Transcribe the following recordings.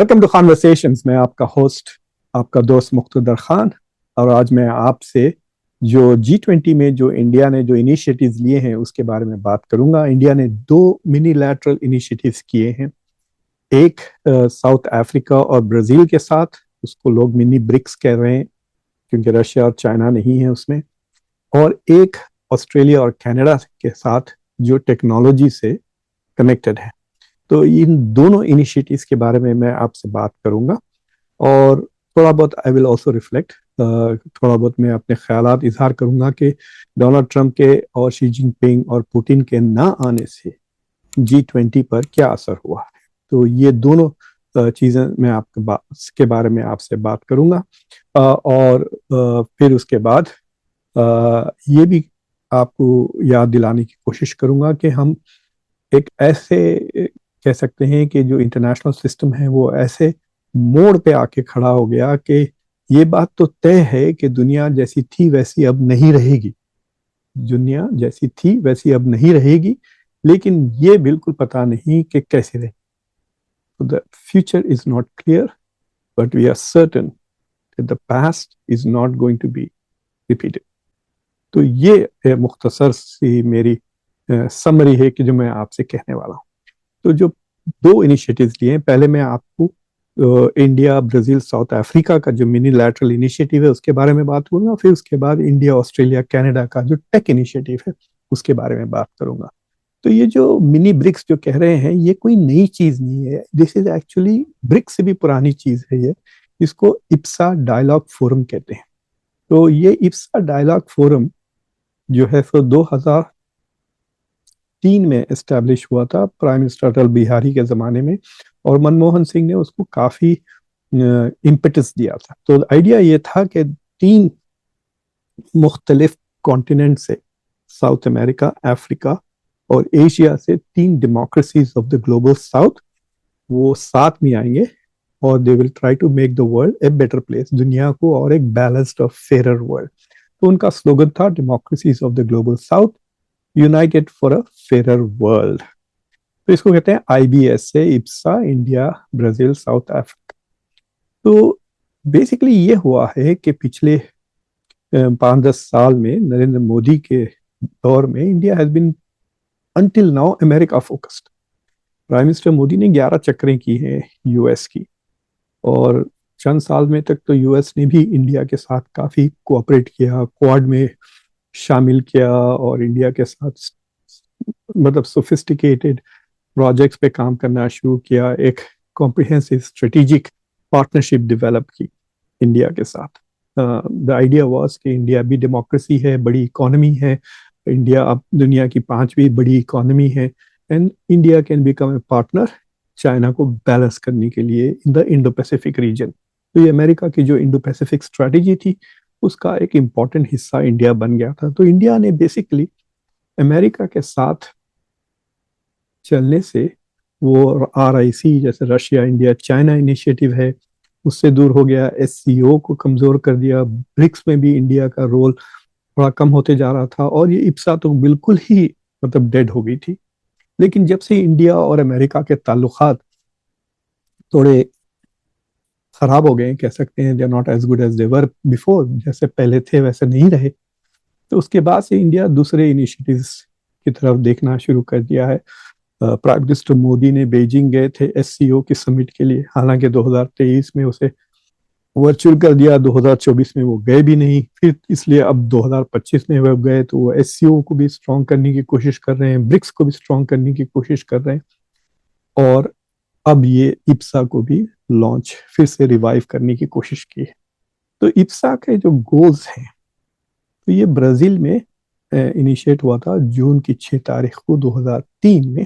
Welcome to conversations. मैं आपका host, आपका दोस्त मुख्तदर खान। और आज मैं आपसे जो G20 में जो इंडिया ने जो इनिशिएटिव्स लिए हैं उसके बारे में बात करूंगा। इंडिया ने दो मिनीलैटरल इनिशिएटिव्स किए हैं। एक साउथ अफ्रीका और ब्राजील के साथ, उसको लोग मिनी ब्रिक्स कह रहे हैं क्योंकि रशिया और चाइना नहीं है उसमें। और एक ऑस्ट्रेलिया और कनाडा के साथ जो टेक्नोलॉजी से कनेक्टेड है। तो इन दोनों इनिशिएटिव्स के बारे में मैं आपसे बात करूंगा और थोड़ा बहुत आई विल ऑल्सो रिफ्लेक्ट, थोड़ा बहुत मैं अपने ख्यालात इजहार करूंगा कि डोनाल्ड ट्रंप के और शी जिनपिंग और पुतिन के ना आने से G20 पर क्या असर हुआ है। तो ये दोनों चीज़ें मैं के बारे में आपसे बात करूंगा। और फिर उसके बाद ये भी आपको याद दिलाने की कोशिश करूंगा कि हम एक ऐसे कह सकते हैं कि जो इंटरनेशनल सिस्टम है वो ऐसे मोड़ पे आके खड़ा हो गया कि ये बात तो तय है कि दुनिया जैसी थी वैसी अब नहीं रहेगी। दुनिया जैसी थी वैसी अब नहीं रहेगी, लेकिन ये बिल्कुल पता नहीं कि कैसे रहे। तो the future is not clear, but we are certain that the past is not going to be repeated. तो ये मुख्तसर सी मेरी समरी है कि जो मैं आपसे कहने वाला हूँ। तो जो दो इनिशिएटिव्स लिए हैं, पहले मैं आपको इंडिया, ब्राजील, साउथ अफ्रीका का जो मिनी लैटरल इनिशिएटिव है उसके बारे में बात करूंगा। फिर उसके बाद इंडिया, ऑस्ट्रेलिया, कनाडा का जो टेक इनिशिएटिव है उसके बारे में बात करूंगा। तो ये जो मिनी ब्रिक्स जो कह रहे हैं ये कोई नई चीज नहीं है। दिस इज एक्चुअली ब्रिक्स से भी पुरानी चीज है ये। इसको इप्सा डायलॉग फोरम कहते हैं। तो ये इप्सा डायलॉग फोरम जो है सो 2003 में एस्टेब्लिश हुआ था, प्राइम मिनिस्टर अटल बिहारी के ज़माने में। और मनमोहन सिंह ने उसको काफ़ी इम्पेटस दिया था। तो आइडिया ये था कि तीन मुख्तलिफ कॉन्टिनेंट से, साउथ अमेरिका, अफ्रीका और एशिया से, तीन democracies of the global south वो साथ में आएंगे और they will try to make the world a better place, दुनिया को और एक बैलेंस्ड और फेयर वर्ल्ड। तो उनका स्लोगन था democracies of the global south United for a fair world. तो इसको कहते हैं IBS से, Ipsa, India, Brazil, south Africa. तो बेसिकली ये हुआ है कि पिछले 5-10 साल में नरेंद्र मोदी के दौर में India has been until now America focused. Prime minister Modi ने 11 चक्रें की हैं US की, और चंद साल में तक तो US ने भी इंडिया के साथ काफी कोऑपरेट किया, क्वाड में शामिल किया और इंडिया के साथ मतलब सोफिस्टिकेटेड प्रोजेक्ट्स पे काम करना शुरू किया। एक कॉम्प्रिहेंसिव स्ट्रेटेजिक पार्टनरशिप डेवलप की इंडिया के साथ। द आइडिया वाज कि इंडिया भी डेमोक्रेसी है, बड़ी इकोनॉमी है, इंडिया अब दुनिया की 5वीं बड़ी इकोनॉमी है, and India can become a partner China को बैलेंस करने के लिए in the Indo Pacific region. तो ये अमेरिका की जो इंडो पैसिफिक स्ट्रेटेजी थी उसका एक इम्पॉर्टेंट हिस्सा इंडिया बन गया था। तो इंडिया ने बेसिकली अमेरिका के साथ चलने से वो RIC जैसे रशिया, इंडिया, चाइना इनिशिएटिव है उससे दूर हो गया, SCO को कमजोर कर दिया, ब्रिक्स में भी इंडिया का रोल थोड़ा कम होते जा रहा था, और ये इप्सा तो बिल्कुल ही मतलब डेड हो गई थी। लेकिन जब से इंडिया और अमेरिका के ताल्लुकात थोड़े खराब हो गए, कह सकते हैं, they are not as good as they were before, जैसे पहले थे वैसे नहीं रहे, तो उसके बाद से इंडिया दूसरे इनिशिएटिव्स की तरफ देखना शुरू कर दिया है। प्राइम मिनिस्टर मोदी ने बीजिंग गए थे SCO की समिट के लिए, हालांकि 2023 में उसे वर्चुअल कर दिया, 2024 में वो गए भी नहीं, फिर इसलिए अब 2025 में वो गए। तो वो SCO को भी स्ट्रॉन्ग करने की कोशिश कर रहे हैं, ब्रिक्स को भी स्ट्रॉन्ग करने की कोशिश कर रहे हैं, और अब ये इप्सा को भी लॉन्च फिर से रिवाइव करने की कोशिश की है। तो इप्सा के जो गोल्स हैं, तो ये ब्राजील में इनिशिएट हुआ था जून की 6 तारीख को 2003 में।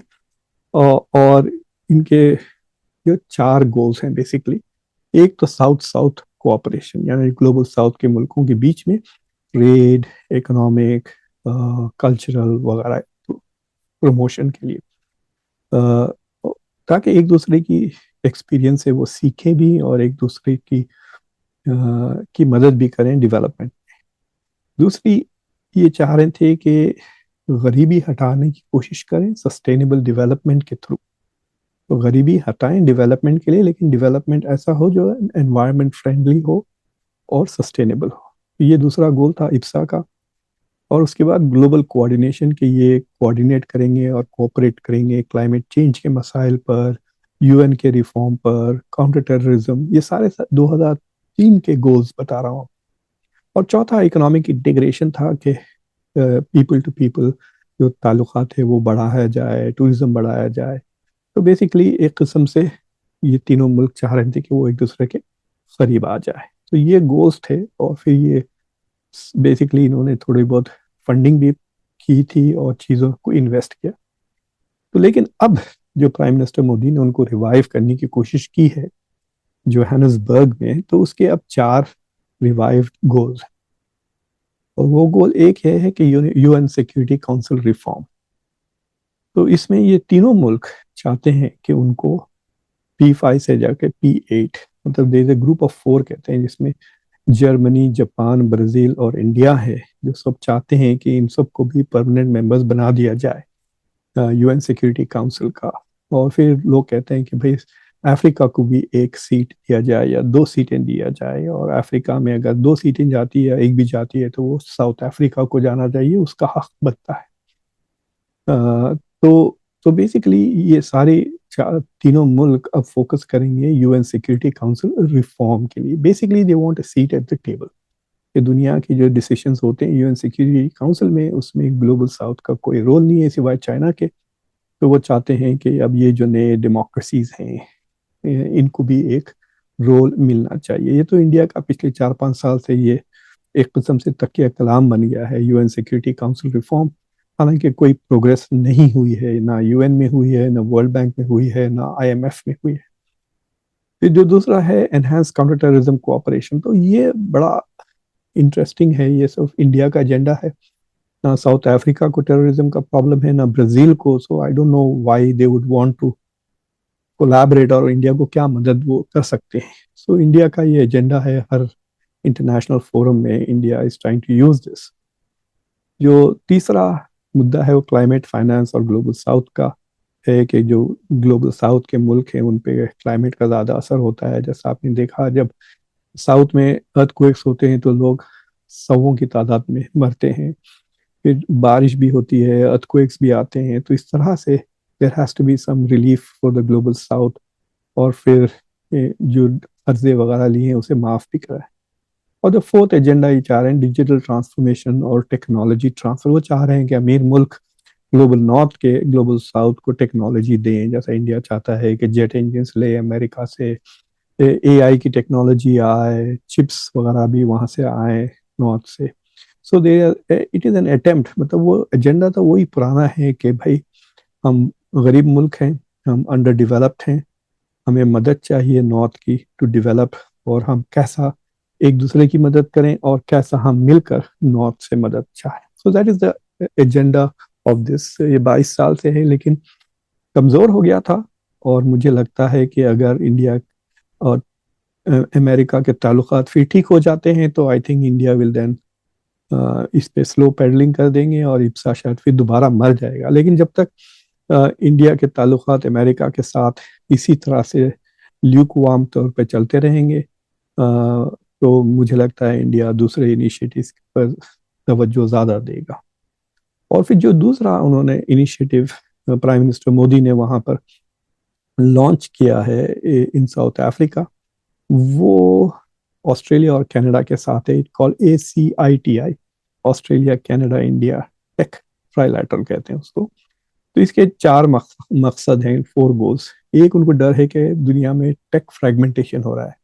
और इनके जो 4 गोल्स हैं बेसिकली, एक तो साउथ साउथ कोऑपरेशन, यानी ग्लोबल साउथ के मुल्कों के बीच में ट्रेड, इकोनॉमिक, कल्चरल वगैरह प्रमोशन के लिए, ताकि एक दूसरे की एक्सपीरियंस से वो सीखें भी और एक दूसरे की मदद भी करें डेवलपमेंट। दूसरी, ये चाह रहे थे कि गरीबी हटाने की कोशिश करें सस्टेनेबल डेवलपमेंट के थ्रू। तो गरीबी हटाएं डेवलपमेंट के लिए, लेकिन डेवलपमेंट ऐसा हो जो एनवायरनमेंट फ्रेंडली हो और सस्टेनेबल हो। ये दूसरा गोल था इप्सा का। और उसके बाद ग्लोबल कोऑर्डिनेशन के, ये कोऑर्डिनेट करेंगे और कोऑपरेट करेंगे क्लाइमेट चेंज के मसाइल पर, यूएन के रिफॉर्म पर, काउंटर टेररिज्म, ये सारे 2003 के गोल्स बता रहा हूँ। और चौथा इकोनॉमिक इंटीग्रेशन था कि पीपल टू पीपल जो ताल्लुकात है वो बढ़ाया जाए, टूरिज्म बढ़ाया जाए। तो बेसिकली एक किस्म से ये तीनों मुल्क चाह रहे थे कि वो एक दूसरे के करीब आ जाए। तो ये गोल्स थे। और फिर ये बेसिकली इन्होंने थोड़ी बहुत फंडिंग भी की थी और चीज़ों को इन्वेस्ट किया। तो लेकिन अब जो प्राइम मिनिस्टर मोदी ने उनको रिवाइव करने की कोशिश की है जोहानिसबर्ग में, तो उसके अब 4 रिवाइव गोल्स। और वो गोल एक है कि यूएन सिक्योरिटी काउंसिल रिफॉर्म। तो इसमें ये तीनों मुल्क चाहते हैं कि उनको P5 से जाकर P8, मतलब there is a group of 4 कहते हैं, जिसमें जर्मनी, जापान, ब्राजील और इंडिया है, जो सब चाहते हैं कि इन सबको भी परमानेंट मेंबर्स बना दिया जाए यूएन सिक्योरिटी काउंसिल का। और फिर लोग कहते हैं कि भाई अफ्रीका को भी एक सीट दिया जाए या 2 सीटें दिया जाए, और अफ्रीका में अगर 2 सीटें जाती है या एक भी जाती है तो वो साउथ अफ्रीका को जाना चाहिए, उसका हक बनता है। तो बेसिकली ये सारे तीनों मुल्क अब फोकस करेंगे यूएन सिक्योरिटी काउंसिल रिफॉर्म के लिए। Basically they want a seat at the table, कि दुनिया की जो डिसीजंस होते हैं यूएन सिक्योरिटी काउंसिल में, उसमें ग्लोबल साउथ का कोई रोल नहीं है सिवाय चाइना के। तो वो चाहते हैं कि अब ये जो नए डेमोक्रेसीज हैं इनको भी एक रोल मिलना चाहिए। ये तो इंडिया का पिछले 4-5 साल से ये एक किस्म से तकिया कलाम बन गया है, यूएन सिक्योरिटी काउंसिल रिफॉर्म। हालांकि कोई प्रोग्रेस नहीं हुई है, ना यूएन में हुई है, ना वर्ल्ड बैंक में हुई है, ना आईएमएफ में हुई है। फिर जो दूसरा है एनहांस काउंटर टेररिज्म कोऑपरेशन, तो ये बड़ा इंटरेस्टिंग है। ये सब इंडिया का एजेंडा है। ना साउथ अफ्रीका को टेररिज्म का प्रॉब्लम है, ना ब्राजील को। So I don't know why they would want to collaborate, और इंडिया को क्या मदद वो कर सकते हैं। सो इंडिया का ये एजेंडा है, हर इंटरनेशनल फोरम में India is trying to use this. जो तीसरा मुद्दा है वो क्लाइमेट फाइनेंस और ग्लोबल साउथ का है, कि जो ग्लोबल साउथ के मुल्क हैं उन पे क्लाइमेट का ज़्यादा असर होता है। जैसा आपने देखा, जब साउथ में अर्थक्वेक्स होते हैं तो लोग सौों की तादाद में मरते हैं। फिर बारिश भी होती है, अर्थक्वेक्स भी आते हैं। तो इस तरह से there has to be some relief for the global south. और फिर जो कर्जे वगैरह लिए हैं उसे माफ़ भी करा है। और जो फोर्थ एजेंडा ये चाह रहे हैं डिजिटल ट्रांसफॉर्मेशन और टेक्नोलॉजी ट्रांसफर। वो चाह रहे हैं कि अमीर मुल्क ग्लोबल नॉर्थ के ग्लोबल साउथ को टेक्नोलॉजी दें। जैसा इंडिया चाहता है कि जेट इंजन ले अमेरिका से, एआई की टेक्नोलॉजी आए, चिप्स वगैरह भी वहाँ से आए नॉर्थ से। सो दे इट इज़ एन अटेम्प्ट, मतलब वो एजेंडा तो वही पुराना है कि भाई हम गरीब मुल्क हैं, हम अंडर डेवलप्ड हैं, हमें मदद चाहिए नॉर्थ की टू डेवलप। और हम कैसा एक दूसरे की मदद करें और कैसा हम मिलकर नॉर्थ से मदद चाहें। So that is the agenda of this. ये 22 साल से है, लेकिन कमज़ोर हो गया था। और मुझे लगता है कि अगर इंडिया और अमेरिका के ताल्लुकात फिर ठीक हो जाते हैं तो I think India will then इस पे स्लो पेडलिंग कर देंगे और इप्सा शायद फिर दोबारा मर जाएगा। लेकिन जब तक इंडिया के ताल्लुकात अमेरिका के साथ इसी तरह से ल्यूकवार्म तौर पे चलते रहेंगे, तो मुझे लगता है इंडिया दूसरे इनिशिएटिव्स पर तवज्जो ज़्यादा देगा। और फिर जो दूसरा उन्होंने इनिशिएटिव प्राइम मिनिस्टर मोदी ने वहाँ पर लॉन्च किया है इन साउथ अफ्रीका, वो ऑस्ट्रेलिया और कनाडा के साथ है। Call ACITI, Australia Canada India tech trilateral कहते हैं उसको। तो इसके 4 मकसद हैं, 4 गोल्स। एक, उनको डर है कि दुनिया में टेक फ्रेगमेंटेशन हो रहा है।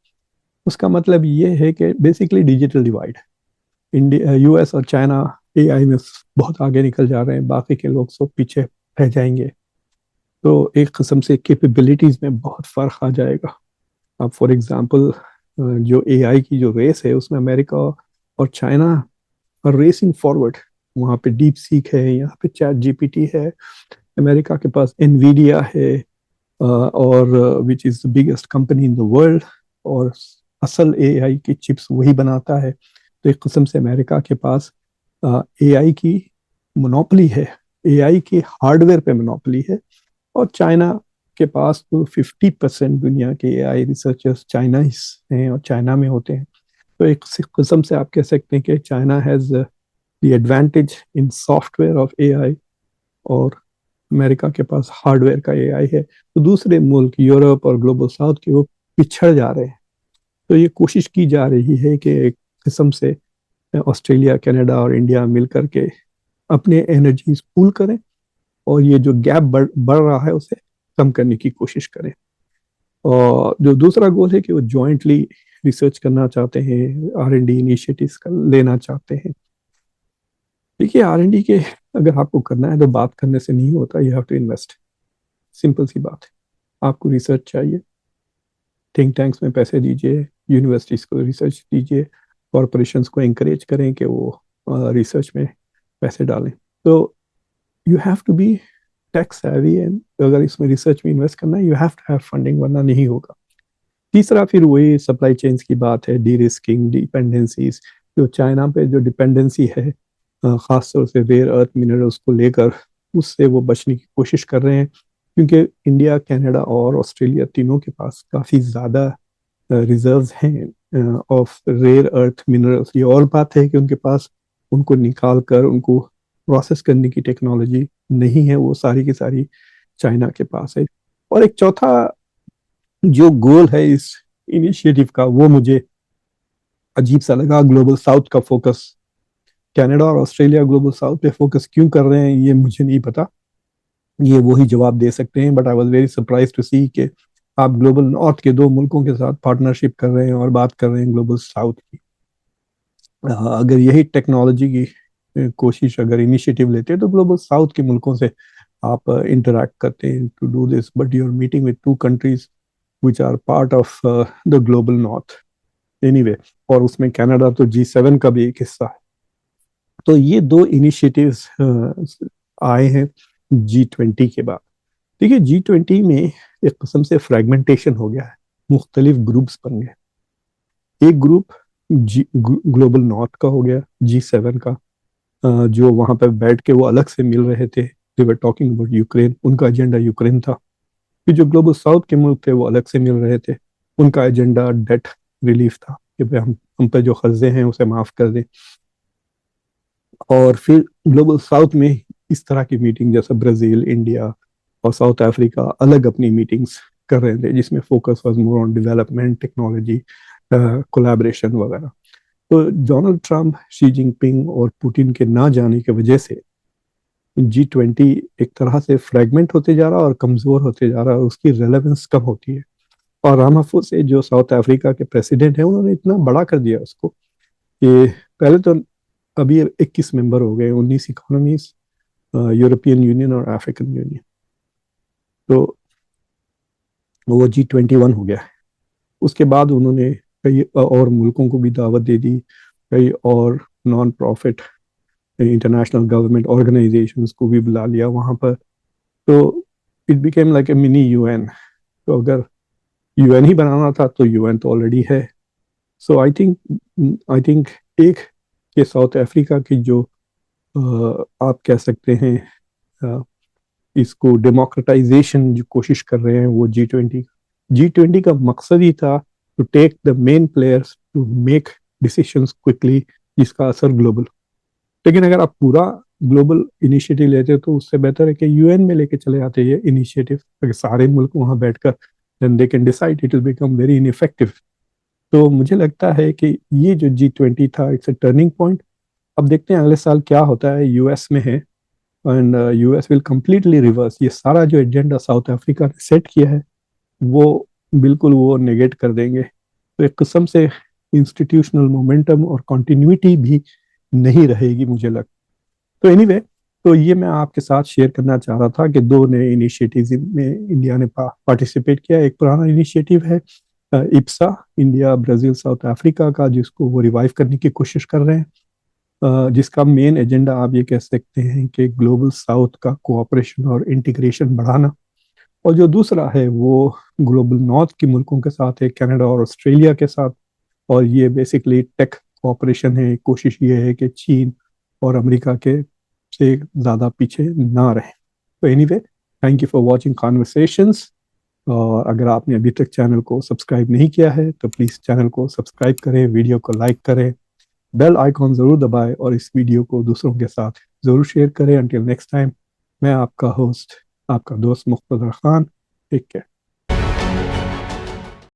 उसका मतलब ये है कि basically digital divide, India, US और चाइना एआई में बहुत आगे निकल जा रहे हैं, बाकी के लोग सब पीछे रह जाएंगे। तो एक किस्म से कैपेबिलिटीज में बहुत फर्क आ जाएगा। अब फॉर एग्जांपल जो एआई की जो रेस है उसमें अमेरिका और चाइना आर रेसिंग फॉरवर्ड। वहाँ पे डीप सीक है, यहाँ पे चैट जीपीटी है, अमेरिका के पास एनवीडिया है, और which is the biggest company in the world. और असल एआई की चिप्स वही बनाता है। तो एक किस्म से अमेरिका के पास एआई की मोनोपोली है, एआई की हार्डवेयर पे मोनोपोली है। और चाइना के पास तो 50% दुनिया के एआई रिसर्चर्स चाइना हैं और चाइना में होते हैं। तो एक किस्म से आप कह सकते हैं कि China has the advantage in software of AI, और अमेरिका के पास हार्डवेयर का एआई है। तो दूसरे मुल्क यूरोप और ग्लोबल साउथ के वो पिछड़ जा रहे हैं। तो ये कोशिश की जा रही है कि एक किस्म से ऑस्ट्रेलिया, कनाडा और इंडिया मिलकर के अपने एनर्जीज पूल करें और ये जो गैप बढ़ रहा है उसे कम करने की कोशिश करें। और जो दूसरा गोल है कि वो जॉइंटली रिसर्च करना चाहते हैं, R&D इनिशिएटिव्स लेना चाहते हैं। देखिए, R&D के अगर आपको करना है तो बात करने से नहीं होता, you have to invest. Simple सी बात है, आपको रिसर्च चाहिए, थिंक टैंक्स में पैसे दीजिए, यूनिवर्सिटीज को रिसर्च दीजिए, कॉरपोरेशंस को इंकरेज करें कि वो रिसर्च में पैसे डालें। तो you have to be tax heavy, and अगर इसमें रिसर्च में इन्वेस्ट करना है you have to have funding, वरना नहीं होगा। तीसरा फिर वही सप्लाई चेन्स की बात है, डी रिस्किंग, डिपेंडेंसीज। जो चाइना पे जो डिपेंडेंसी है खासतौर से रेयर अर्थ मिनरल्स को लेकर, उससे वो बचने की कोशिश कर रहे हैं, क्योंकि इंडिया, कनाडा और ऑस्ट्रेलिया तीनों के पास काफ़ी ज़्यादा रिजर्व्स हैं ऑफ रेयर अर्थ मिनरल्स। ये और बात है कि उनके पास उनको निकाल कर उनको प्रोसेस करने की टेक्नोलॉजी नहीं है, वो सारी की सारी चाइना के पास है। और एक चौथा जो गोल है इस इनिशिएटिव का, वो मुझे अजीब सा लगा, ग्लोबल साउथ का फोकस। कनाडा और ऑस्ट्रेलिया ग्लोबल साउथ पे फोकस क्यों कर रहे हैं ये मुझे नहीं पता, ये वही जवाब दे सकते हैं। But I was very surprise to see कि आप ग्लोबल नॉर्थ के दो मुल्कों के साथ पार्टनरशिप कर रहे हैं और बात कर रहे हैं ग्लोबल साउथ की। अगर यही टेक्नोलॉजी की कोशिश, अगर इनिशिएटिव लेते हैं तो ग्लोबल साउथ के मुल्कों से आप इंटरेक्ट करते हैं to do this, but you are meeting with two countries which are part of the global north anyway, और उसमें कनाडा तो G7 का भी एक हिस्सा है। तो ये दो इनिशिएटिव्स आए हैं G20 के बाद। देखिए, G20 में एक किस्म से फ्रेगमेंटेशन हो गया है, मुख्तलिफ ग्रुप्स बन गए। एक ग्रुप ग्लोबल नॉर्थ का हो गया, G7 का, जो वहां पर बैठ के वो अलग से मिल रहे थे, दे वर टॉकिंग अबाउट यूक्रेन, उनका एजेंडा यूक्रेन था। फिर जो ग्लोबल साउथ के मुल्क थे वो अलग से मिल रहे थे, उनका एजेंडा डेट रिलीफ था कि भाई हम पे जो कर्जे हैं उसे माफ कर दें। और फिर ग्लोबल साउथ में इस तरह की मीटिंग, जैसे ब्राजील, इंडिया और साउथ अफ्रीका अलग अपनी मीटिंग्स कर रहे थे, जिसमें focus was more on development, technology, collaboration वगैरह। तो डोनाल्ड ट्रंप, शी जिनपिंग और पुतिन के ना जाने की वजह से G20 एक तरह से फ्रेगमेंट होते जा रहा है और कमजोर होते जा रहा है, उसकी रेलेवेंस कम होती है। और रामाफोसे जो साउथ अफ्रीका के प्रेसिडेंट हैं, उन्होंने इतना बड़ा कर दिया उसको कि पहले तो अभी 21 मेंबर हो गए, 19 इकोनॉमीज, यूरोपियन यूनियन और अफ्रीकन यूनियन। तो वो G21 हो गया है। उसके बाद उन्होंने कई और मुल्कों को भी दावत दे दी, कई और non profit international government organisations को भी बुला लिया वहां पर। तो it became like a mini UN। तो अगर UN ही बनाना था तो UN तो ऑलरेडी है। सो आई थिंक एक के साउथ अफ्रीका की जो आप कह सकते हैं इसको डेमोक्रेटाइजेशन जो कोशिश कर रहे हैं, वो G20 का मकसद ही था to take the main players to make decisions quickly, जिसका असर ग्लोबल। लेकिन अगर आप पूरा ग्लोबल इनिशिएटिव लेते हो तो उससे बेहतर है कि UN में लेके चले आते ये इनिशिएटिव, अगर सारे मुल्क वहां बैठकर then they can decide, it will become very ineffective. तो मुझे लगता है कि ये जो G20 था, इट्स अ टर्निंग पॉइंट। अब देखते हैं अगले साल क्या होता है, US में है, and US will completely reverse ये सारा जो एजेंडा साउथ अफ्रीका ने सेट किया है, वो बिल्कुल वो नेगेट कर देंगे। तो एक किस्म से इंस्टीट्यूशनल मोमेंटम और कंटिन्यूटी भी नहीं रहेगी मुझे लगता। तो एनीवे, तो ये मैं आपके साथ शेयर करना चाह रहा था कि दो नए इनिशिएटिव्स में इंडिया ने पार्टिसिपेट किया। एक पुराना इनिशिएटिव है IPSA, India, Brazil, south Africa का, जिसको वो रिवाइव करने की कोशिश कर रहे हैं, जिसका मेन एजेंडा आप ये कह सकते हैं कि ग्लोबल साउथ का कोऑपरेशन और इंटीग्रेशन बढ़ाना। और जो दूसरा है वो ग्लोबल नॉर्थ के मुल्कों के साथ है, कनाडा और ऑस्ट्रेलिया के साथ, और ये बेसिकली टेक कोऑपरेशन है। कोशिश ये है कि चीन और अमेरिका के से ज़्यादा पीछे ना रहे। तो anyway, thank you for watching conversations. और अगर आपने अभी तक चैनल को सब्सक्राइब नहीं किया है तो प्लीज़ चैनल को सब्सक्राइब करें, वीडियो को लाइक करें, बेल आइकॉन ज़रूर दबाएं और इस वीडियो को दूसरों के साथ ज़रूर शेयर करें। अंटिल नेक्स्ट टाइम, मैं आपका होस्ट, आपका दोस्त मुख्तदर खान। Take care.